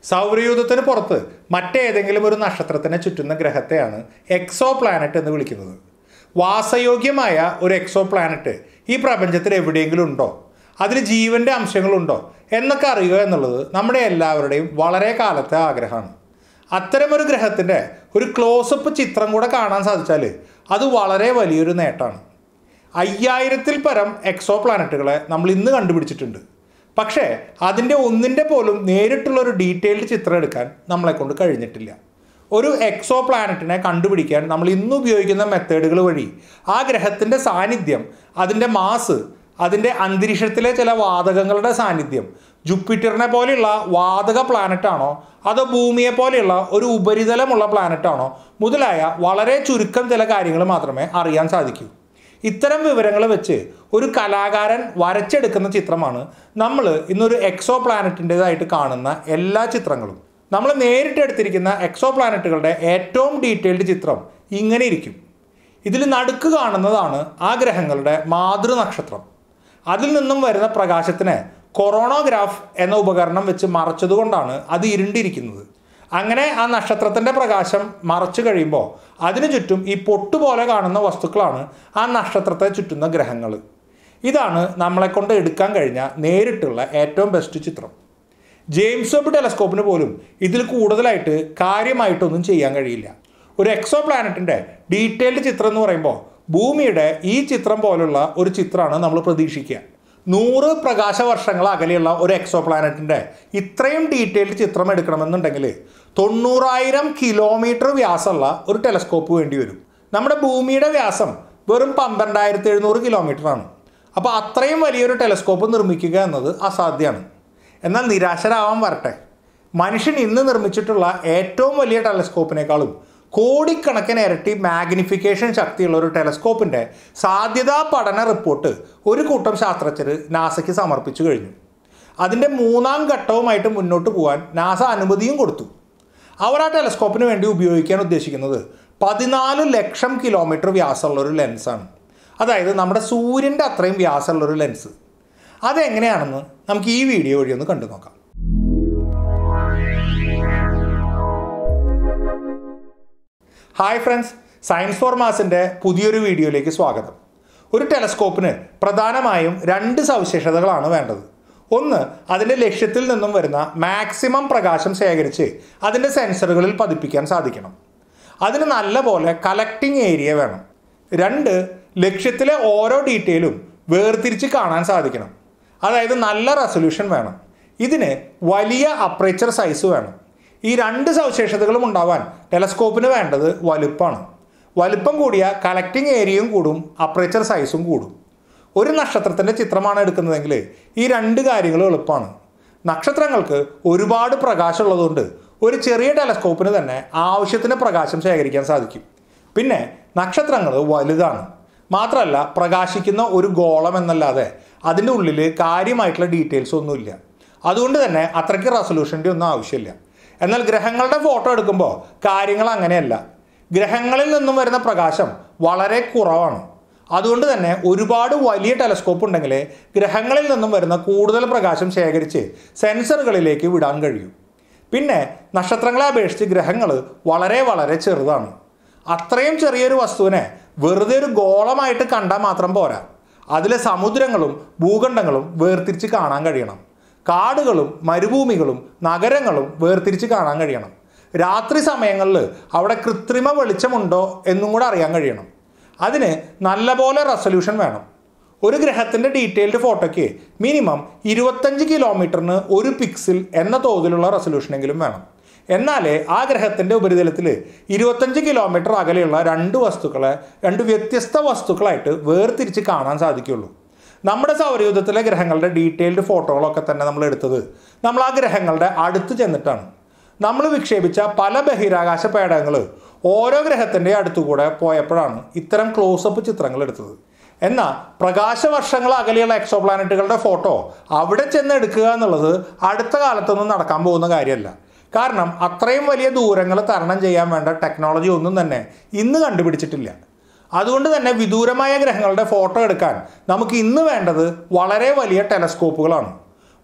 സൗരയൂഥത്തിന് പുറത്ത് മറ്റേതെങ്കിലും ഒരു നക്ഷത്രത്തിനെ ചുറ്റുന്ന ഗ്രഹത്തെയാണ് എക്സോപ്ലാനറ്റ് എന്ന് വിളിക്കുന്നത്. വാസയോഗ്യമായ ഒരു എക്സോപ്ലാനറ്റ് ഈ പ്രപഞ്ചത്തിൽ എവിടെയെങ്കിലും ഉണ്ടോ, അതിൽ ജീവൻ്റെ അംശങ്ങളുണ്ടോ എന്നൊക്കെ അറിയുക എന്നുള്ളത് നമ്മുടെ എല്ലാവരുടെയും വളരെ കാലത്തെ ആഗ്രഹമാണ്. അത്തരമൊരു ഗ്രഹത്തിൻ്റെ ഒരു ക്ലോസപ്പ് ചിത്രം കൂടെ കാണാൻ സാധിച്ചാൽ അത് വളരെ വലിയൊരു നേട്ടമാണ്. 5000-ൽ പരം എക്സോപ്ലാനറ്റുകളെ നമ്മൾ ഇന്ന് കണ്ടുപിടിച്ചിട്ടുണ്ട്. പക്ഷേ അതിൻ്റെ ഒന്നിൻ്റെ പോലും നേരിട്ടുള്ളൊരു ഡീറ്റെയിൽഡ് ചിത്രം എടുക്കാൻ നമ്മളെക്കൊണ്ട് കഴിഞ്ഞിട്ടില്ല. ഒരു എക്സോപ്ലാനറ്റിനെ കണ്ടുപിടിക്കാൻ നമ്മൾ ഇന്ന് ഉപയോഗിക്കുന്ന മെത്തേഡുകൾ വഴി ആ ഗ്രഹത്തിൻ്റെ സാന്നിധ്യം, അതിൻ്റെ മാസ്, അതിൻ്റെ അന്തരീക്ഷത്തിലെ ചില വാതകങ്ങളുടെ സാന്നിധ്യം ജൂപ്പിറ്ററിനെ പോലെയുള്ള വാതക പ്ലാനറ്റാണോ അതോ ഭൂമിയെ പോലെയുള്ള ഒരു ഉപരിതലമുള്ള പ്ലാനറ്റാണോ മുതലായ വളരെ ചുരുക്കം ചില കാര്യങ്ങൾ മാത്രമേ അറിയാൻ സാധിക്കൂ. ഇത്തരം വിവരങ്ങൾ വെച്ച് ഒരു കലാകാരൻ വരച്ചെടുക്കുന്ന ചിത്രമാണ് നമ്മൾ ഇന്നൊരു എക്സോപ്ലാനറ്റിൻ്റെതായിട്ട് കാണുന്ന എല്ലാ ചിത്രങ്ങളും. നമ്മൾ നേരിട്ടെടുത്തിരിക്കുന്ന എക്സോപ്ലാനറ്റുകളുടെ ഏറ്റവും ഡീറ്റെയിൽഡ് ചിത്രം ഇങ്ങനെ ഇരിക്കും. ഇതിൽ നടുക്ക് കാണുന്നതാണ് ആ ഗ്രഹങ്ങളുടെ മാതൃനക്ഷത്രം. അതിൽ നിന്നും വരുന്ന പ്രകാശത്തിന് കൊറോണോഗ്രാഫ് എന്ന ഉപകരണം വെച്ച് മറച്ചതുകൊണ്ടാണ് അത് ഇരുണ്ടിരിക്കുന്നത്. അങ്ങനെ ആ നക്ഷത്രത്തിൻ്റെ പ്രകാശം മറച്ചു കഴിയുമ്പോൾ അതിനു ചുറ്റും ഈ പൊട്ടുപോലെ കാണുന്ന വസ്തുക്കളാണ് ആ നക്ഷത്രത്തെ ചുറ്റുന്ന ഗ്രഹങ്ങൾ. ഇതാണ് നമ്മളെക്കൊണ്ട് എടുക്കാൻ കഴിഞ്ഞ നേരിട്ടുള്ള ഏറ്റവും ബെസ്റ്റ് ചിത്രം. ജെയിംസ് വെബ് ടെലസ്കോപ്പിന് പോലും ഇതിൽ കൂടുതലായിട്ട് കാര്യമായിട്ടൊന്നും ചെയ്യാൻ കഴിയില്ല. ഒരു എക്സോപ്ലാനറ്റിൻ്റെ ഡീറ്റെയിൽഡ് ചിത്രം എന്ന് പറയുമ്പോൾ ഭൂമിയുടെ ഈ ചിത്രം പോലുള്ള ഒരു ചിത്രമാണ് നമ്മൾ പ്രതീക്ഷിക്കുക. 100 പ്രകാശവർഷങ്ങൾ അകലെയുള്ള ഒരു എക്സോപ്ലാനറ്റിൻ്റെ ഇത്രയും ഡീറ്റെയിൽഡ് ചിത്രം എടുക്കണമെന്നുണ്ടെങ്കിൽ 90,000 കിലോമീറ്റർ വ്യാസമുള്ള ഒരു ടെലസ്കോപ്പ് വേണ്ടി വരും. നമ്മുടെ ഭൂമിയുടെ വ്യാസം വെറും 12,700 കിലോമീറ്ററാണ്. അപ്പോൾ അത്രയും വലിയൊരു ടെലസ്കോപ്പ് നിർമ്മിക്കുക എന്നത് അസാധ്യമാണ്. എന്നാൽ നിരാശരാവാൻ വരട്ടെ, മനുഷ്യൻ ഇന്ന് നിർമ്മിച്ചിട്ടുള്ള ഏറ്റവും വലിയ ടെലസ്കോപ്പിനേക്കാളും കോടിക്കണക്കിന് ഇരട്ടി മാഗ്നിഫിക്കേഷൻ ശക്തിയുള്ള ഒരു ടെലസ്കോപ്പിൻ്റെ സാധ്യതാ പഠന റിപ്പോർട്ട് ഒരു കൂട്ടം ശാസ്ത്രജ്ഞർ നാസയ്ക്ക് സമർപ്പിച്ചു കഴിഞ്ഞു. അതിൻ്റെ 3ാം ഘട്ടവുമായിട്ട് മുന്നോട്ട് പോകാൻ നാസ അനുമതിയും കൊടുത്തു. അവർ ആ ടെലസ്കോപ്പിന് വേണ്ടി ഉപയോഗിക്കാൻ ഉദ്ദേശിക്കുന്നത് 14 ലക്ഷം കിലോമീറ്റർ വ്യാസമുള്ളൊരു ലെൻസാണ്. അതായത് നമ്മുടെ സൂര്യൻ്റെ അത്രയും വ്യാസമുള്ളൊരു ലെൻസ്. അതെങ്ങനെയാണെന്ന് നമുക്ക് ഈ വീഡിയോ വഴി ഒന്ന് കണ്ടു നോക്കാം. ഹായ് ഫ്രണ്ട്സ്, സയൻസ് ഫോർ മാസിൻ്റെ പുതിയൊരു വീഡിയോയിലേക്ക് സ്വാഗതം. ഒരു ടെലസ്കോപ്പിന് പ്രധാനമായും 2 സവിശേഷതകളാണ് വേണ്ടത്. ഒന്ന്, അതിൻ്റെ ലക്ഷ്യത്തിൽ നിന്നും വരുന്ന മാക്സിമം പ്രകാശം ശേഖരിച്ച് അതിൻ്റെ സെൻസറുകളിൽ പതിപ്പിക്കാൻ സാധിക്കണം. അതിന് നല്ല പോലെ കളക്ടിങ് ഏരിയ വേണം. 2, ലക്ഷ്യത്തിലെ ഓരോ ഡീറ്റെയിലും വേർതിരിച്ച് കാണാൻ സാധിക്കണം. അതായത് നല്ല റെസൊല്യൂഷൻ വേണം. ഇതിന് വലിയ അപ്പറേച്ചർ സൈസ് വേണം. ഈ 2 സവിശേഷതകളും ഉണ്ടാവാൻ ടെലസ്കോപ്പിന് വേണ്ടത് വലുപ്പമാണ്. വലുപ്പം കൂടിയ കളക്ടിങ് ഏരിയയും കൂടും, അപ്പറേച്ചർ സൈസും കൂടും. ഒരു നക്ഷത്രത്തിൻ്റെ ചിത്രമാണ് എടുക്കുന്നതെങ്കിൽ ഈ 2 കാര്യങ്ങളും എളുപ്പമാണ്. നക്ഷത്രങ്ങൾക്ക് ഒരുപാട് പ്രകാശമുള്ളതുകൊണ്ട് ഒരു ചെറിയ ടെലസ്കോപ്പിന് തന്നെ ആവശ്യത്തിന് പ്രകാശം ശേഖരിക്കാൻ സാധിക്കും. പിന്നെ നക്ഷത്രങ്ങൾ വലുതാണ്. മാത്രമല്ല പ്രകാശിക്കുന്ന ഒരു ഗോളം എന്നല്ലാതെ അതിൻ്റെ ഉള്ളിൽ കാര്യമായിട്ടുള്ള ഡീറ്റെയിൽസ് ഒന്നുമില്ല. അതുകൊണ്ട് തന്നെ അത്രയ്ക്ക് റെസൊല്യൂഷൻ്റെ ഒന്നും ആവശ്യമില്ല. എന്നാൽ ഗ്രഹങ്ങളുടെ ഫോട്ടോ എടുക്കുമ്പോൾ കാര്യങ്ങൾ അങ്ങനെയല്ല. ഗ്രഹങ്ങളിൽ നിന്നും വരുന്ന പ്രകാശം വളരെ കുറവാണ്. അതുകൊണ്ട് തന്നെ ഒരുപാട് വലിയ ടെലസ്കോപ്പ് ഉണ്ടെങ്കിൽ ഗ്രഹങ്ങളിൽ നിന്നും വരുന്ന കൂടുതൽ പ്രകാശം ശേഖരിച്ച് സെൻസറുകളിലേക്ക് വിടാൻ കഴിയും. പിന്നെ നക്ഷത്രങ്ങളെ അപേക്ഷിച്ച് ഗ്രഹങ്ങൾ വളരെ വളരെ ചെറുതാണ്. അത്രയും ചെറിയൊരു വസ്തുവിനെ വെറുതെ ഒരു ഗോളമായിട്ട് കണ്ടാൽ മാത്രം പോരാ. അതിലെ സമുദ്രങ്ങളും ഭൂഖണ്ഡങ്ങളും വേർതിരിച്ച് കാണാൻ കഴിയണം. കാടുകളും മരുഭൂമികളും നഗരങ്ങളും വേർതിരിച്ച് കാണാൻ കഴിയണം. രാത്രി സമയങ്ങളിൽ അവിടെ കൃത്രിമ വെളിച്ചമുണ്ടോ എന്നും കൂടെ അറിയാൻ കഴിയണം. അതിന് നല്ലപോലെ റെസൊല്യൂഷൻ വേണം. ഒരു ഗ്രഹത്തിൻ്റെ ഡീറ്റെയിൽഡ് ഫോട്ടോയ്ക്ക് മിനിമം 25 കിലോമീറ്ററിന് 1 പിക്സൽ എന്ന തോതിലുള്ള റെസൊല്യൂഷനെങ്കിലും വേണം. എന്നാലേ ആ ഗ്രഹത്തിൻ്റെ ഉപരിതലത്തിൽ 25 കിലോമീറ്റർ അകലെയുള്ള 2 വസ്തുക്കളെ 2 വ്യത്യസ്ത വസ്തുക്കളായിട്ട് വേർതിരിച്ച് കാണാൻ സാധിക്കുകയുള്ളൂ. നമ്മുടെ സൗരയൂഥത്തിലെ ഗ്രഹങ്ങളുടെ ഡീറ്റെയിൽഡ് ഫോട്ടോകളൊക്കെ തന്നെ നമ്മൾ എടുത്തത് നമ്മൾ ആ ഗ്രഹങ്ങളുടെ അടുത്ത് ചെന്നിട്ടാണ്. നമ്മൾ വിക്ഷേപിച്ച പല ബഹിരാകാശ പേടകങ്ങൾ ഓരോ ഗ്രഹത്തിൻ്റെ അടുത്തുകൂടെ പോയപ്പോഴാണ് ഇത്തരം ക്ലോസപ്പ് ചിത്രങ്ങൾ എടുത്തത്. എന്നാൽ പ്രകാശവർഷങ്ങൾ അകലെയുള്ള എക്സോപ്ലാനറ്റുകളുടെ ഫോട്ടോ അവിടെ ചെന്ന് എടുക്കുക എന്നുള്ളത് അടുത്ത കാലത്തൊന്നും നടക്കാൻ പോകുന്ന കാര്യമല്ല. കാരണം അത്രയും വലിയ ദൂരങ്ങൾ തരണം ചെയ്യാൻ വേണ്ട ടെക്നോളജി ഒന്നും തന്നെ ഇന്ന് കണ്ടുപിടിച്ചിട്ടില്ല. അതുകൊണ്ട് തന്നെ വിദൂരമായ ഗ്രഹങ്ങളുടെ ഫോട്ടോ എടുക്കാൻ നമുക്ക് ഇന്ന് വേണ്ടത് വളരെ വലിയ ടെലസ്കോപ്പുകളാണ്.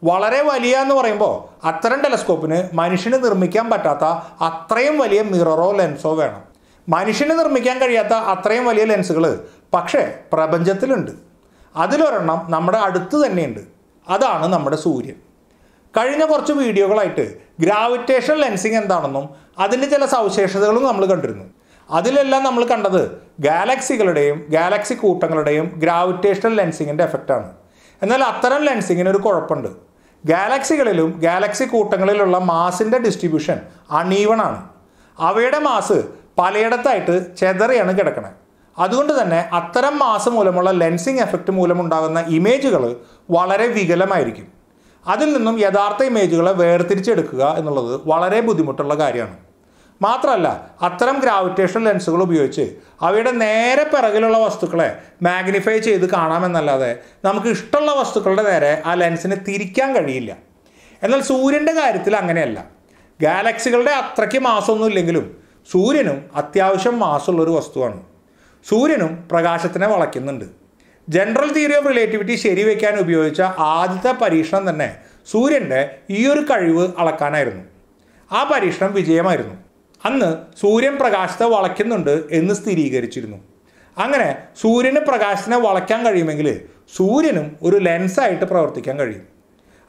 വളരെ വലിയ എന്ന് പറയുമ്പോൾ അത്തരം ടെലസ്കോപ്പിന് മനുഷ്യന് നിർമ്മിക്കാൻ പറ്റാത്ത അത്രയും വലിയ മിററോ ലെൻസോ വേണം. മനുഷ്യന് നിർമ്മിക്കാൻ കഴിയാത്ത അത്രയും വലിയ ലെൻസുകൾ പക്ഷേ പ്രപഞ്ചത്തിലുണ്ട്. അതിലൊരെണ്ണം നമ്മുടെ അടുത്ത് തന്നെയുണ്ട്. അതാണ് നമ്മുടെ സൂര്യൻ. കഴിഞ്ഞ കുറച്ച് വീഡിയോകളായിട്ട് ഗ്രാവിറ്റേഷണൽ ലെൻസിങ് എന്താണെന്നും അതിൻ്റെ ചില സവിശേഷതകളും നമ്മൾ കണ്ടിരുന്നു. അതിലെല്ലാം നമ്മൾ കണ്ടത് ഗാലക്സികളുടെയും ഗാലക്സി കൂട്ടങ്ങളുടെയും ഗ്രാവിറ്റേഷണൽ ലെൻസിങ്ങിൻ്റെ എഫക്റ്റാണ്. എന്നാൽ അത്തരം ലെൻസിങ്ങിന് ഒരു കുഴപ്പമുണ്ട്. ഗാലക്സികളിലും ഗാലക്സി കൂട്ടങ്ങളിലുള്ള മാസിൻ്റെ ഡിസ്ട്രിബ്യൂഷൻ അണീവണാണ്. അവയുടെ മാസ് പലയിടത്തായിട്ട് ചെതറിയാണ് കിടക്കുന്നത്. അതുകൊണ്ട് തന്നെ അത്തരം മാസ് മൂലമുള്ള ലെൻസിങ് എഫക്റ്റ് മൂലമുണ്ടാകുന്ന ഇമേജുകൾ വളരെ വികലമായിരിക്കും. അതിൽ നിന്നും യഥാർത്ഥ ഇമേജുകളെ വേർതിരിച്ചെടുക്കുക എന്നുള്ളത് വളരെ ബുദ്ധിമുട്ടുള്ള കാര്യമാണ്. മാത്രമല്ല അത്തരം ഗ്രാവിറ്റേഷണൽ ലെൻസുകൾ ഉപയോഗിച്ച് അവയുടെ നേരെ പിറകിലുള്ള വസ്തുക്കളെ മാഗ്നിഫൈ ചെയ്ത് കാണാമെന്നല്ലാതെ നമുക്ക് ഇഷ്ടമുള്ള വസ്തുക്കളുടെ നേരെ ആ ലെൻസിനെ തിരിക്കാൻ കഴിയില്ല. എന്നാൽ സൂര്യൻ്റെ കാര്യത്തിൽ അങ്ങനെയല്ല. ഗാലക്സികളുടെ അത്രയ്ക്ക് മാസമൊന്നും ഇല്ലെങ്കിലും സൂര്യനും അത്യാവശ്യം മാസമുള്ളൊരു വസ്തുവാണ്. സൂര്യനും പ്രകാശത്തിനെ വളയ്ക്കുന്നുണ്ട്. ജനറൽ തിയറി ഓഫ് റിലേറ്റിവിറ്റി ശരിവെക്കാൻ ഉപയോഗിച്ച ആദ്യത്തെ പരീക്ഷണം തന്നെ സൂര്യൻ്റെ ഈ ഒരു കഴിവ് അളക്കാനായിരുന്നു. ആ പരീക്ഷണം വിജയമായിരുന്നു. അന്ന് സൂര്യൻ പ്രകാശത്തെ വളയ്ക്കുന്നുണ്ട് എന്ന് സ്ഥിരീകരിച്ചിരുന്നു. അങ്ങനെ സൂര്യന് പ്രകാശത്തിനെ വളയ്ക്കാൻ കഴിയുമെങ്കിൽ സൂര്യനും ഒരു ലെൻസായിട്ട് പ്രവർത്തിക്കാൻ കഴിയും.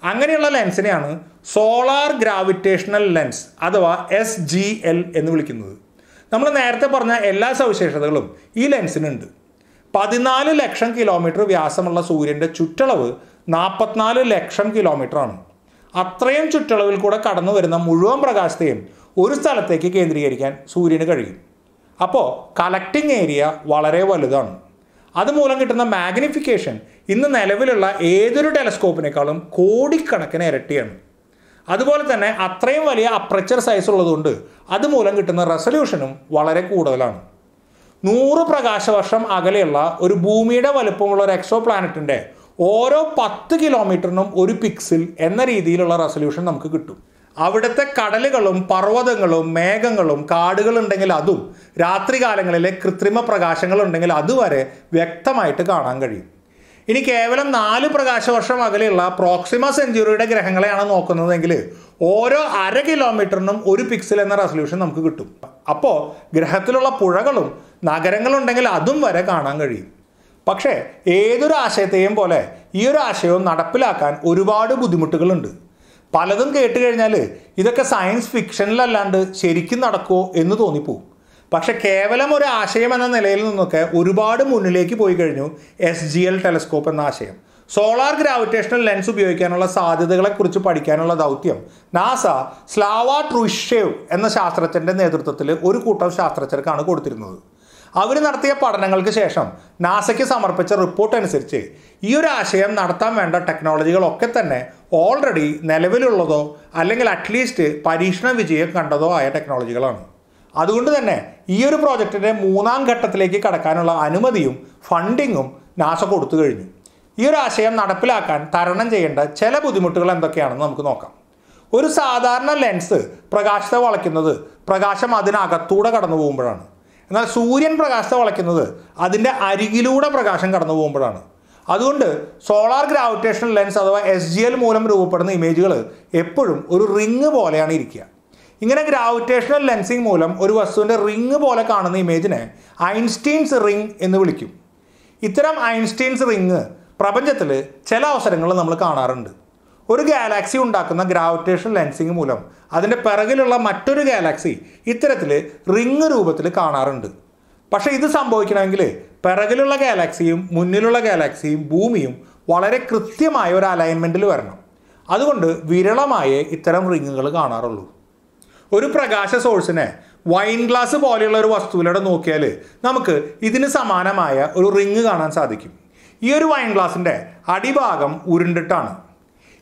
അങ്ങനെയുള്ള ലെൻസിനെയാണ് സോളാർ ഗ്രാവിറ്റേഷണൽ ലെൻസ് അഥവാ SGL എന്ന് വിളിക്കുന്നത്. നമ്മൾ നേരത്തെ പറഞ്ഞ എല്ലാ സവിശേഷതകളും ഈ ലെൻസിനുണ്ട്. 14 ലക്ഷം കിലോമീറ്റർ വ്യാസമുള്ള സൂര്യൻ്റെ ചുറ്റളവ് 44 ലക്ഷം കിലോമീറ്ററാണ്. അത്രയും ചുറ്റളവിൽ കൂടെ കടന്നു വരുന്ന മുഴുവൻ പ്രകാശത്തെയും ഒരു സ്ഥലത്തേക്ക് കേന്ദ്രീകരിക്കാൻ സൂര്യന് കഴിയും. അപ്പോൾ കളക്ടിങ് ഏരിയ വളരെ വലുതാണ്. അതുമൂലം കിട്ടുന്ന മാഗ്നിഫിക്കേഷൻ ഇന്ന് നിലവിലുള്ള ഏതൊരു ടെലസ്കോപ്പിനേക്കാളും കോടിക്കണക്കിന് ഇരട്ടിയാണ്. അതുപോലെ തന്നെ അത്രയും വലിയ അപ്രച്ചർ സൈസ് ഉള്ളതുകൊണ്ട് അതുമൂലം കിട്ടുന്ന റെസൊല്യൂഷനും വളരെ കൂടുതലാണ്. 100 പ്രകാശവർഷം അകലെയുള്ള ഒരു ഭൂമിയുടെ വലുപ്പമുള്ള ഒരു എക്സോപ്ലാനറ്റിൻ്റെ ഓരോ 10 കിലോമീറ്ററിനും ഒരു പിക്സൽ എന്ന രീതിയിലുള്ള റെസൊല്യൂഷൻ നമുക്ക് കിട്ടും. അവിടുത്തെ കടലുകളും പർവ്വതങ്ങളും മേഘങ്ങളും കാടുകളുണ്ടെങ്കിൽ അതും രാത്രികാലങ്ങളിലെ കൃത്രിമ പ്രകാശങ്ങളുണ്ടെങ്കിൽ അതുവരെ വ്യക്തമായിട്ട് കാണാൻ കഴിയും. ഇനി കേവലം 4 പ്രകാശവർഷം അകലെയുള്ള പ്രോക്സിമ സെഞ്ചുറിയുടെ ഗ്രഹങ്ങളെയാണ് നോക്കുന്നതെങ്കിൽ ഓരോ 1/2 കിലോമീറ്ററിനും ഒരു പിക്സൽ എന്ന റെസൊല്യൂഷൻ നമുക്ക് കിട്ടും. അപ്പോൾ ഗ്രഹത്തിലുള്ള പുഴകളും നഗരങ്ങളുണ്ടെങ്കിൽ അതും വരെ കാണാൻ കഴിയും. പക്ഷേ ഏതൊരു ആശയത്തെയും പോലെ ഈ ഒരു ആശയവും നടപ്പിലാക്കാൻ ഒരുപാട് ബുദ്ധിമുട്ടുകളുണ്ട്. പലതും കേട്ട് കഴിഞ്ഞാൽ ഇതൊക്കെ സയൻസ് ഫിക്ഷനിലല്ലാണ്ട് ശരിക്കും നടക്കുമോ എന്ന് തോന്നിപ്പോവും. പക്ഷെ കേവലം ഒരു ആശയം എന്ന നിലയിൽ നിന്നൊക്കെ ഒരുപാട് മുന്നിലേക്ക് പോയി കഴിഞ്ഞു SGL ടെലസ്കോപ്പ് എന്ന ആശയം. സോളാർ ഗ്രാവിറ്റേഷണൽ ലെൻസ് ഉപയോഗിക്കാനുള്ള സാധ്യതകളെക്കുറിച്ച് പഠിക്കാനുള്ള ദൗത്യം നാസ സ്ലാവ ട്രൂഷേവ് എന്ന ശാസ്ത്രജ്ഞൻ്റെ നേതൃത്വത്തിൽ ഒരു കൂട്ടം ശാസ്ത്രജ്ഞർക്കാണ് കൊടുത്തിരുന്നത്. അവർ നടത്തിയ പഠനങ്ങൾക്ക് ശേഷം നാസയ്ക്ക് സമർപ്പിച്ച റിപ്പോർട്ട് അനുസരിച്ച് ഈ ഒരു ആശയം നടത്താൻ വേണ്ട ടെക്നോളജികളൊക്കെ തന്നെ ഓൾറെഡി നിലവിലുള്ളതോ അല്ലെങ്കിൽ അറ്റ്ലീസ്റ്റ് പരീക്ഷണ വിജയം കണ്ടതോ ആയ ടെക്നോളജികളാണ്. അതുകൊണ്ട് തന്നെ ഈ ഒരു പ്രോജക്റ്റിൻ്റെ 3ാം ഘട്ടത്തിലേക്ക് കടക്കാനുള്ള അനുമതിയും ഫണ്ടിങ്ങും നാസ കൊടുത്തു കഴിഞ്ഞു. ഈ ഒരു ആശയം നടപ്പിലാക്കാൻ തരണം ചെയ്യേണ്ട ചില ബുദ്ധിമുട്ടുകൾ എന്തൊക്കെയാണെന്ന് നമുക്ക് നോക്കാം. ഒരു സാധാരണ ലെൻസ് പ്രകാശത്തെ വളയ്ക്കുന്നത് പ്രകാശം അതിനകത്തൂടെ കടന്നു പോകുമ്പോഴാണ്. എന്നാൽ സൂര്യൻ പ്രകാശത്തെ വളയ്ക്കുന്നത് അതിൻ്റെ അരികിലൂടെ പ്രകാശം കടന്നു പോകുമ്പോഴാണ്. അതുകൊണ്ട് സോളാർ ഗ്രാവിറ്റേഷണൽ ലെൻസ് അഥവാ SGL മൂലം രൂപപ്പെടുന്ന ഇമേജുകൾ എപ്പോഴും ഒരു റിങ് പോലെയാണ് ഇരിക്കുക. ഇങ്ങനെ ഗ്രാവിറ്റേഷണൽ ലെൻസിങ് മൂലം ഒരു വസ്തുവിൻ്റെ റിങ് പോലെ കാണുന്ന ഇമേജിനെ ഐൻസ്റ്റീൻസ് റിങ് എന്ന് വിളിക്കും. ഇത്തരം ഐൻസ്റ്റീൻസ് റിങ് പ്രപഞ്ചത്തിൽ ചില അവസരങ്ങളിൽ നമ്മൾ കാണാറുണ്ട്. ഒരു ഗാലാക്സി ഉണ്ടാക്കുന്ന ഗ്രാവിറ്റേഷണൽ ലെൻസിങ് മൂലം അതിൻ്റെ പിറകിലുള്ള മറ്റൊരു ഗാലാക്സി ഇത്തരത്തിൽ റിങ് രൂപത്തിൽ കാണാറുണ്ട്. പക്ഷേ ഇത് സംഭവിക്കണമെങ്കിൽ പിറകിലുള്ള ഗാലാക്സിയും മുന്നിലുള്ള ഗാലാക്സിയും ഭൂമിയും വളരെ കൃത്യമായ ഒരു അലൈൻമെൻറ്റിൽ വരണം. അതുകൊണ്ട് വിരളമായേ ഇത്തരം റിങ്ങുകൾ കാണാറുള്ളൂ. ഒരു പ്രകാശ സോഴ്സിനെ വൈൻ ഗ്ലാസ് പോലെയുള്ള ഒരു വസ്തുവിലൂടെ നോക്കിയാൽ നമുക്ക് ഇതിന് സമാനമായ ഒരു റിങ് കാണാൻ സാധിക്കും. ഈ ഒരു വൈൻ ഗ്ലാസിൻ്റെ അടിഭാഗം ഉരുണ്ടിട്ടാണ്.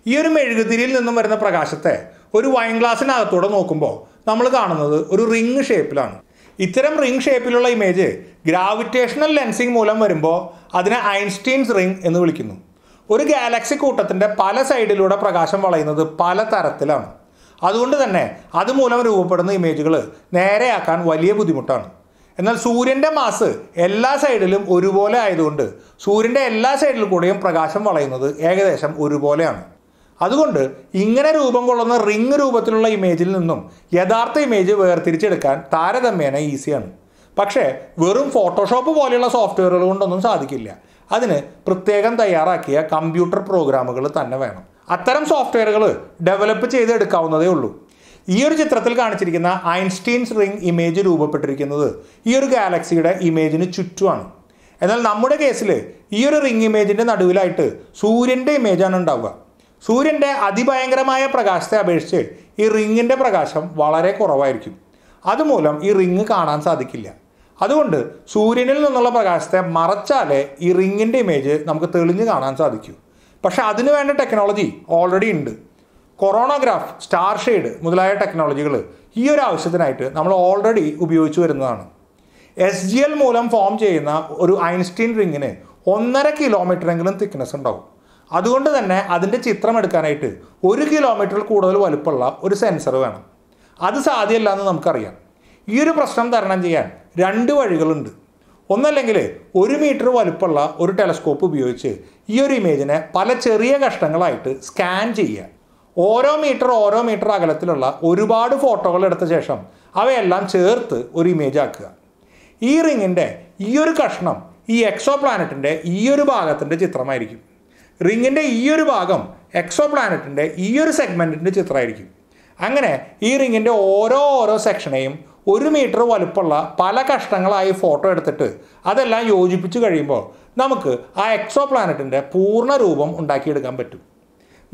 ഈ ഒരു മെഴുകുതിരിയിൽ നിന്നും വരുന്ന പ്രകാശത്തെ ഒരു വൈൻ ഗ്ലാസിനകത്തൂടെ നോക്കുമ്പോൾ നമ്മൾ കാണുന്നത് ഒരു റിങ് ഷേപ്പിലാണ്. ഇത്തരം റിങ് ഷേപ്പിലുള്ള ഇമേജ് ഗ്രാവിറ്റേഷണൽ ലെൻസിങ് മൂലം വരുമ്പോൾ അതിനെ ഐൻസ്റ്റീൻസ് റിങ് എന്ന് വിളിക്കുന്നു. ഒരു ഗാലക്സി കൂട്ടത്തിൻ്റെ പല സൈഡിലൂടെ പ്രകാശം വളയുന്നത് പല തരത്തിലാണ്. അതുകൊണ്ട് തന്നെ അതുമൂലം രൂപപ്പെടുന്ന ഇമേജുകൾ നേരെയാക്കാൻ വലിയ ബുദ്ധിമുട്ടാണ്. എന്നാൽ സൂര്യൻ്റെ മാസ് എല്ലാ സൈഡിലും ഒരുപോലെ ആയതുകൊണ്ട് സൂര്യൻ്റെ എല്ലാ സൈഡിൽ കൂടെയും പ്രകാശം വളയുന്നത് ഏകദേശം ഒരുപോലെയാണ്. അതുകൊണ്ട് ഇങ്ങനെ രൂപം കൊള്ളുന്ന റിംഗ് രൂപത്തിലുള്ള ഇമേജിൽ നിന്നും യഥാർത്ഥ ഇമേജ് വേർതിരിച്ചെടുക്കാൻ താരതമ്യേന ഈസിയാണ്. പക്ഷേ വെറും ഫോട്ടോഷോപ്പ് പോലെയുള്ള സോഫ്റ്റ്വെയറുകൾ കൊണ്ടൊന്നും സാധിക്കില്ല. അതിന് പ്രത്യേകം തയ്യാറാക്കിയ കമ്പ്യൂട്ടർ പ്രോഗ്രാമുകൾ തന്നെ വേണം. അത്തരം സോഫ്റ്റ്വെയറുകൾ ഡെവലപ്പ് ചെയ്തെടുക്കാവുന്നതേ ഉള്ളൂ. ഈ ഒരു ചിത്രത്തിൽ കാണിച്ചിരിക്കുന്ന ഐൻസ്റ്റീൻസ് റിംഗ് ഇമേജ് രൂപപ്പെട്ടിരിക്കുന്നത് ഈ ഒരു ഗാലക്സിയുടെ ഇമേജിന് ചുറ്റുമാണ്. എന്നാൽ നമ്മുടെ കേസിൽ ഈ ഒരു റിംഗ് ഇമേജിൻ്റെ നടുവിലായിട്ട് സൂര്യൻ്റെ ഇമേജാണ് ഉണ്ടാവുക. സൂര്യൻ്റെ അതിഭയങ്കരമായ പ്രകാശത്തെ അപേക്ഷിച്ച് ഈ റിങ്ങിൻ്റെ പ്രകാശം വളരെ കുറവായിരിക്കും. അതുമൂലം ഈ റിങ് കാണാൻ സാധിക്കില്ല. അതുകൊണ്ട് സൂര്യനിൽ നിന്നുള്ള പ്രകാശത്തെ മറച്ചാലേ ഈ റിങ്ങിൻ്റെ ഇമേജ് നമുക്ക് തെളിഞ്ഞ് കാണാൻ സാധിക്കൂ. പക്ഷേ അതിനു വേണ്ട ടെക്നോളജി ഓൾറെഡി ഉണ്ട്. കൊറോണോഗ്രാഫ്, സ്റ്റാർ ഷെയ്ഡ് മുതലായ ടെക്നോളജികൾ ഈ ഒരു ആവശ്യത്തിനായിട്ട് നമ്മൾ ഓൾറെഡി ഉപയോഗിച്ചു വരുന്നതാണ്. SGL മൂലം ഫോം ചെയ്യുന്ന ഒരു ഐൻസ്റ്റീൻ റിങ്ങിന് 1.5 കിലോമീറ്ററെങ്കിലും തിക്നെസ് ഉണ്ടാവും. അതുകൊണ്ട് തന്നെ അതിൻ്റെ ചിത്രം എടുക്കാനായിട്ട് 1 കിലോമീറ്ററിൽ കൂടുതൽ വലുപ്പമുള്ള ഒരു സെൻസർ വേണം. അത് സാധ്യമല്ല എന്ന് നമുക്കറിയാം. ഈ ഒരു പ്രശ്നം തരണം ചെയ്യാൻ 2 വഴികളുണ്ട്. ഒന്നല്ലെങ്കിൽ 1 മീറ്റർ വലുപ്പമുള്ള ഒരു ടെലസ്കോപ്പ് ഉപയോഗിച്ച് ഈ ഒരു ഇമേജിനെ പല ചെറിയ കഷ്ണങ്ങളായിട്ട് സ്കാൻ ചെയ്യുക. ഓരോ മീറ്റർ അകലത്തിലുള്ള ഒരുപാട് ഫോട്ടോകൾ എടുത്ത ശേഷം അവയെല്ലാം ചേർത്ത് ഒരു ഇമേജ് ആക്കുക. ഈ റിങ്ങിൻ്റെ ഈ ഒരു കഷ്ണം ഈ എക്സോപ്ലാനറ്റിൻ്റെ ഈ ഒരു ഭാഗത്തിൻ്റെ ചിത്രമായിരിക്കും. റിങ്ങിൻ്റെ ഈ ഒരു ഭാഗം എക്സോപ്ലാനറ്റിൻ്റെ ഈ ഒരു സെഗ്മെൻറ്റിൻ്റെ ചിത്രമായിരിക്കും. അങ്ങനെ ഈ റിങ്ങിൻ്റെ ഓരോ സെക്ഷനെയും 1 മീറ്റർ വലുപ്പമുള്ള പല കഷ്ണങ്ങളായി ഫോട്ടോ എടുത്തിട്ട് അതെല്ലാം യോജിപ്പിച്ച് കഴിയുമ്പോൾ നമുക്ക് ആ എക്സോപ്ലാനറ്റിൻ്റെ പൂർണ്ണ രൂപം ഉണ്ടാക്കിയെടുക്കാൻ പറ്റും.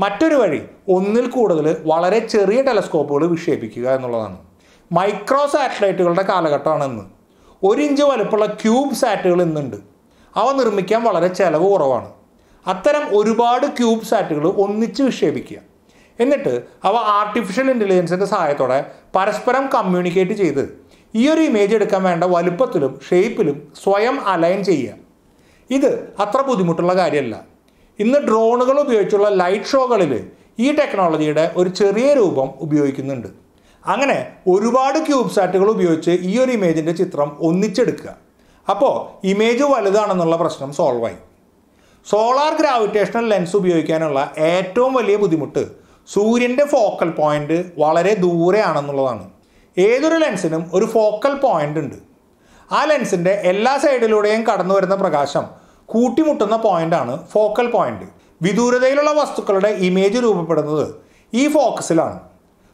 മറ്റൊരു വഴി ഒന്നിൽ കൂടുതൽ വളരെ ചെറിയ ടെലസ്കോപ്പുകൾ വിക്ഷേപിക്കുക എന്നുള്ളതാണ്. മൈക്രോ സാറ്റലൈറ്റുകളുടെ കാലഘട്ടമാണ് ഇന്ന്. 1 ഇഞ്ച് വലുപ്പമുള്ള ക്യൂബ് സാറ്റുകൾ ഇന്നുണ്ട്. അവ നിർമ്മിക്കാൻ വളരെ ചിലവ് കുറവാണ്. അത്തരം ഒരുപാട് ക്യൂബ് സാറ്റുകൾ ഒന്നിച്ച് വിക്ഷേപിക്കുക. എന്നിട്ട് അവ ആർട്ടിഫിഷ്യൽ ഇൻ്റലിജൻസിൻ്റെ സഹായത്തോടെ പരസ്പരം കമ്മ്യൂണിക്കേറ്റ് ചെയ്ത് ഈ ഒരു ഇമേജ് എടുക്കാൻ വേണ്ട വലുപ്പത്തിലും ഷേപ്പിലും സ്വയം അലൈൻ ചെയ്യുക. ഇത് അത്ര ബുദ്ധിമുട്ടുള്ള കാര്യമല്ല. ഇന്ന് ഡ്രോണുകൾ ഉപയോഗിച്ചുള്ള ലൈറ്റ് ഷോകളിൽ ഈ ടെക്നോളജിയുടെ ഒരു ചെറിയ രൂപം ഉപയോഗിക്കുന്നുണ്ട്. അങ്ങനെ ഒരുപാട് ക്യൂബ് സാറ്റുകൾ ഉപയോഗിച്ച് ഈ ഒരു ഇമേജിൻ്റെ ചിത്രം ഒന്നിച്ചെടുക്കുക. അപ്പോൾ ഇമേജ് വലുതാണെന്നുള്ള പ്രശ്നം സോൾവായി. സോളാർ ഗ്രാവിറ്റേഷണൽ ലെൻസ് ഉപയോഗിക്കാനുള്ള ഏറ്റവും വലിയ ബുദ്ധിമുട്ട് സൂര്യൻ്റെ ഫോക്കൽ പോയിൻ്റ് വളരെ ദൂരെയാണെന്നുള്ളതാണ്. ഏതൊരു ലെൻസിനും ഒരു ഫോക്കൽ പോയിൻ്റ് ഉണ്ട്. ആ ലെൻസിൻ്റെ എല്ലാ സൈഡിലൂടെയും കടന്നു വരുന്ന പ്രകാശം കൂട്ടിമുട്ടുന്ന പോയിൻ്റാണ് ഫോക്കൽ പോയിൻ്റ്. വിദൂരതയിലുള്ള വസ്തുക്കളുടെ ഇമേജ് രൂപപ്പെടുന്നത് ഈ ഫോക്കസിലാണ്.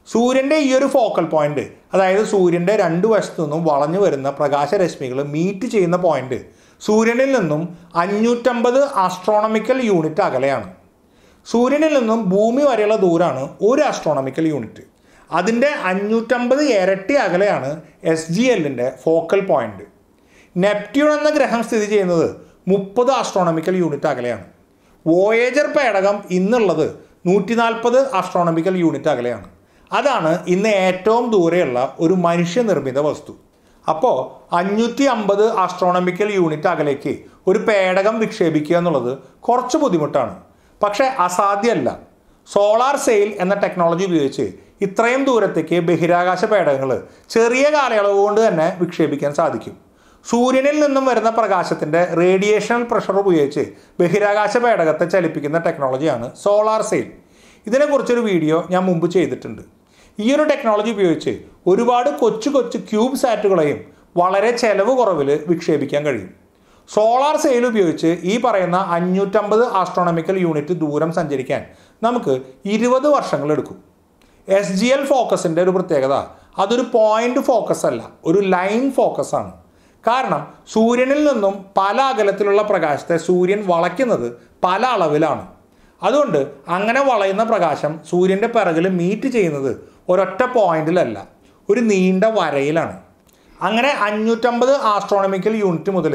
സൂര്യൻ്റെ ഈ ഒരു ഫോക്കൽ പോയിൻ്റ്, അതായത് സൂര്യൻ്റെ 2 വശത്തു നിന്നും വളഞ്ഞു വരുന്ന പ്രകാശരശ്മികൾ മീറ്റ് ചെയ്യുന്ന പോയിൻ്റ് സൂര്യനിൽ നിന്നും 550 ആസ്ട്രോണമിക്കൽ യൂണിറ്റ് അകലെയാണ്. സൂര്യനിൽ നിന്നും ഭൂമി വരെയുള്ള ദൂരമാണ് 1 ആസ്ട്രോണമിക്കൽ യൂണിറ്റ്. അതിൻ്റെ 550 ഇരട്ടി അകലെയാണ് SGLൻ്റെ ഫോക്കൽ പോയിൻ്റ്. നെപ്റ്റ്യൂൺ എന്ന ഗ്രഹം സ്ഥിതി ചെയ്യുന്നത് 30 ആസ്ട്രോണമിക്കൽ യൂണിറ്റ് അകലെയാണ്. വോയേജർ പേടകം ഇന്നുള്ളത് 140 ആസ്ട്രോണമിക്കൽ യൂണിറ്റ് അകലെയാണ്. അതാണ് ഇന്ന് ഏറ്റവും ദൂരെയുള്ള ഒരു മനുഷ്യനിർമ്മിത വസ്തു. അപ്പോൾ 550 ആസ്ട്രോണമിക്കൽ യൂണിറ്റ് അകലേക്ക് ഒരു പേടകം വിക്ഷേപിക്കുക എന്നുള്ളത് കുറച്ച് ബുദ്ധിമുട്ടാണ്. പക്ഷേ അസാധ്യമല്ല. സോളാർ സെയിൽ എന്ന ടെക്നോളജി ഉപയോഗിച്ച് ഇത്രയും ദൂരത്തേക്ക് ബഹിരാകാശ പേടകങ്ങൾ ചെറിയ കാലയളവ് കൊണ്ട് തന്നെ വിക്ഷേപിക്കാൻ സാധിക്കും. സൂര്യനിൽ നിന്നും വരുന്ന പ്രകാശത്തിൻ്റെ റേഡിയേഷണൽ പ്രഷർ ഉപയോഗിച്ച് ബഹിരാകാശ പേടകത്തെ ചലിപ്പിക്കുന്ന ടെക്നോളജിയാണ് സോളാർ സെയിൽ. ഇതിനെക്കുറിച്ചൊരു വീഡിയോ ഞാൻ മുമ്പ് ചെയ്തിട്ടുണ്ട്. ഈ ഒരു ടെക്നോളജി ഉപയോഗിച്ച് ഒരുപാട് കൊച്ചു ക്യൂബ് സാറ്റുകളെയും വളരെ ചെലവ് കുറവിൽ വിക്ഷേപിക്കാൻ കഴിയും. സോളാർ സെയിൽ ഉപയോഗിച്ച് ഈ പറയുന്ന 550 ആസ്ട്രോണമിക്കൽ യൂണിറ്റ് ദൂരം സഞ്ചരിക്കാൻ നമുക്ക് 20 വർഷങ്ങളെടുക്കും. SGL ഫോക്കസിൻ്റെ ഒരു പ്രത്യേകത അതൊരു പോയിൻ്റ് ഫോക്കസ് അല്ല, ഒരു ലൈൻ ഫോക്കസാണ്. കാരണം സൂര്യനിൽ നിന്നും പല അകലത്തിലുള്ള പ്രകാശത്തെ സൂര്യൻ വളയ്ക്കുന്നത് പല അളവിലാണ്. അതുകൊണ്ട് അങ്ങനെ വളയുന്ന പ്രകാശം സൂര്യൻ്റെ പിറകിൽ മീറ്റ് ചെയ്യുന്നത് ഒരൊറ്റ പോയിന്റിലല്ല, ഒരു നീണ്ട വരയിലാണ്. അങ്ങനെ 550 ആസ്ട്രോണമിക്കൽ യൂണിറ്റ് മുതൽ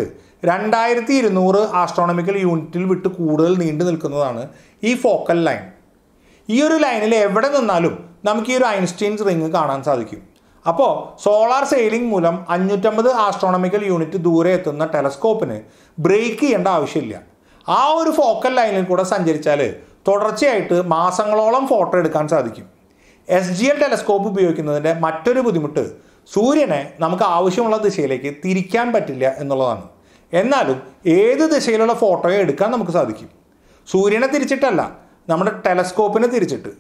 2200 ആസ്ട്രോണമിക്കൽ യൂണിറ്റിൽ വിട്ട് കൂടുതൽ നീണ്ടു നിൽക്കുന്നതാണ് ഈ ഫോക്കൽ ലൈൻ. ഈ ഒരു ലൈനിൽ എവിടെ നിന്നാലും നമുക്ക് ഈ ഒരു ഐൻസ്റ്റീൻസ് റിങ് കാണാൻ സാധിക്കും. അപ്പോൾ സോളാർ സെയിലിംഗ് മൂലം 550 ആസ്ട്രോണമിക്കൽ യൂണിറ്റ് ദൂരെ എത്തുന്ന ടെലസ്കോപ്പിന് ബ്രേക്ക് ചെയ്യേണ്ട ആവശ്യമില്ല. ആ ഒരു ഫോക്കൽ ലൈനിൽ കൂടെ സഞ്ചരിച്ചാൽ തുടർച്ചയായിട്ട് മാസങ്ങളോളം ഫോട്ടോ എടുക്കാൻ സാധിക്കും. SGL ടെലസ്കോപ്പ് ഉപയോഗിക്കുന്നതിൻ്റെ മറ്റൊരു ബുദ്ധിമുട്ട് സൂര്യനെ നമുക്ക് ആവശ്യമുള്ള ദിശയിലേക്ക് തിരിക്കാൻ പറ്റില്ല എന്നുള്ളതാണ്. എന്നാലും ഏത് ദിശയിലുള്ള ഫോട്ടോയെ എടുക്കാൻ നമുക്ക് സാധിക്കും. സൂര്യനെ തിരിച്ചിട്ടല്ല, നമ്മുടെ ടെലസ്കോപ്പിനെ തിരിച്ചിട്ട്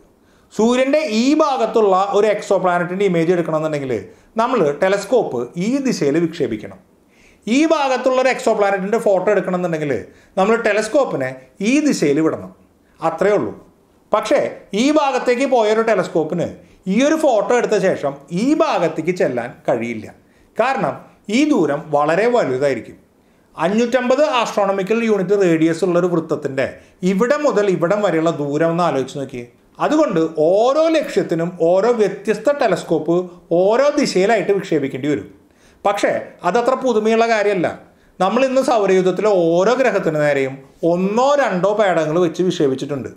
സൂര്യൻ്റെ ഈ ഭാഗത്തുള്ള ഒരു എക്സോപ്ലാനറ്റിൻ്റെ ഇമേജ് എടുക്കണമെന്നുണ്ടെങ്കിൽ നമ്മൾ ടെലസ്കോപ്പ് ഈ ദിശയിൽ വിക്ഷേപിക്കണം. ഈ ഭാഗത്തുള്ള ഒരു എക്സോപ്ലാനറ്റിൻ്റെ ഫോട്ടോ എടുക്കണമെന്നുണ്ടെങ്കിൽ നമ്മൾ ടെലസ്കോപ്പിനെ ഈ ദിശയിൽ വിടണം. അത്രയേ ഉള്ളൂ. പക്ഷേ ഈ ഭാഗത്തേക്ക് പോയൊരു ടെലസ്കോപ്പിന് ഈ ഒരു ഫോട്ടോ എടുത്ത ശേഷം ഈ ഭാഗത്തേക്ക് ചെല്ലാൻ കഴിയില്ല. കാരണം ഈ ദൂരം വളരെ വലുതായിരിക്കും. 550 ആസ്ട്രോണമിക്കൽ യൂണിറ്റ് റേഡിയസ് ഉള്ളൊരു വൃത്തത്തിൻ്റെ ഇവിടെ മുതൽ ഇവിടം വരെയുള്ള ദൂരം ഒന്ന് ആലോചിച്ച് നോക്കിയേ. അതുകൊണ്ട് ഓരോ ലക്ഷ്യത്തിനും ഓരോ വ്യത്യസ്ത ടെലസ്കോപ്പ് ഓരോ ദിശയിലായിട്ട് വിക്ഷേപിക്കേണ്ടി വരും. പക്ഷേ അതത്ര പുതുമയുള്ള കാര്യമല്ല. നമ്മൾ ഇന്ന് സൗരയൂഥത്തിലെ ഓരോ ഗ്രഹത്തിന് നേരെയും 1 or 2 പേടകങ്ങൾ വെച്ച് വിക്ഷേപിച്ചിട്ടുണ്ട്.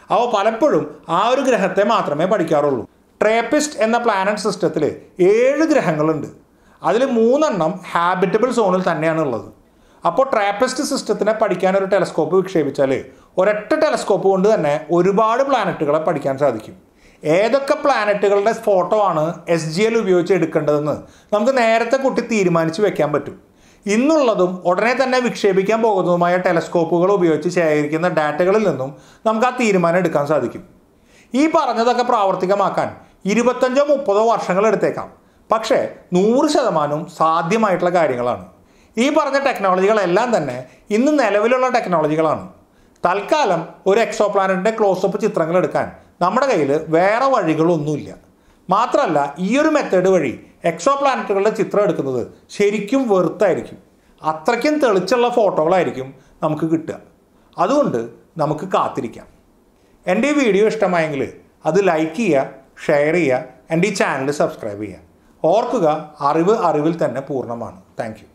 അവ പലപ്പോഴും ആ ഒരു ഗ്രഹത്തെ മാത്രമേ പഠിക്കാറുള്ളൂ. ട്രേപ്പിസ്റ്റ് എന്ന പ്ലാനറ്റ് സിസ്റ്റത്തിൽ 7 ഗ്രഹങ്ങളുണ്ട്. അതിൽ 3 ഹാബിറ്റബിൾ സോണിൽ തന്നെയാണ് ഉള്ളത്. അപ്പോൾ ട്രാപ്പിസ്റ്റ് സിസ്റ്റത്തിനെ പഠിക്കാൻ ഒരു ടെലസ്കോപ്പ് വിക്ഷേപിച്ചാൽ ഒരൊറ്റ ടെലസ്കോപ്പ് കൊണ്ട് തന്നെ ഒരുപാട് പ്ലാനറ്റുകളെ പഠിക്കാൻ സാധിക്കും. ഏതൊക്കെ പ്ലാനറ്റുകളുടെ ഫോട്ടോ ആണ് SGL ഉപയോഗിച്ച് എടുക്കേണ്ടതെന്ന് നമുക്ക് നേരത്തെ കൂട്ടി തീരുമാനിച്ച് വെക്കാൻ പറ്റും. ഇന്നുള്ളതും ഉടനെ തന്നെ വിക്ഷേപിക്കാൻ പോകുന്നതുമായ ടെലസ്കോപ്പുകൾ ഉപയോഗിച്ച് ശേഖരിക്കുന്ന ഡാറ്റകളിൽ നിന്നും നമുക്ക് ആ തീരുമാനം എടുക്കാൻ സാധിക്കും. ഈ പറഞ്ഞതൊക്കെ പ്രാവർത്തികമാക്കാൻ 25-30 വർഷങ്ങൾ എടുത്തേക്കാം. പക്ഷേ 100% സാധ്യമായിട്ടുള്ള കാര്യങ്ങളാണ്. ഈ പറഞ്ഞ ടെക്നോളജികളെല്ലാം തന്നെ ഇന്ന് നിലവിലുള്ള ടെക്നോളജികളാണ്. തൽക്കാലം ഒരു എക്സോപ്ലാനറ്റിൻ്റെ ക്ലോസപ്പ് ചിത്രങ്ങൾ എടുക്കാൻ നമ്മുടെ കയ്യിൽ വേറെ വഴികളൊന്നുമില്ല. മാത്രമല്ല ഈ ഒരു മെത്തേഡ് വഴി എക്സോപ്ലാനറ്റുകളുടെ ചിത്രം എടുക്കുന്നത് ശരിക്കും വെറുത്തായിരിക്കും. അത്രയ്ക്കും തെളിച്ചുള്ള ഫോട്ടോകളായിരിക്കും നമുക്ക് കിട്ടുക. അതുകൊണ്ട് നമുക്ക് കാത്തിരിക്കാം. എൻ്റെ ഈ വീഡിയോ ഇഷ്ടമായെങ്കിൽ അത് ലൈക്ക് ചെയ്യുക, ഷെയർ ചെയ്യുക, എൻ്റെ ഈ ചാനൽ സബ്സ്ക്രൈബ് ചെയ്യുക. ഓർക്കുക, അറിവ് അറിവിൽ തന്നെ പൂർണ്ണമാണ്. Thank you.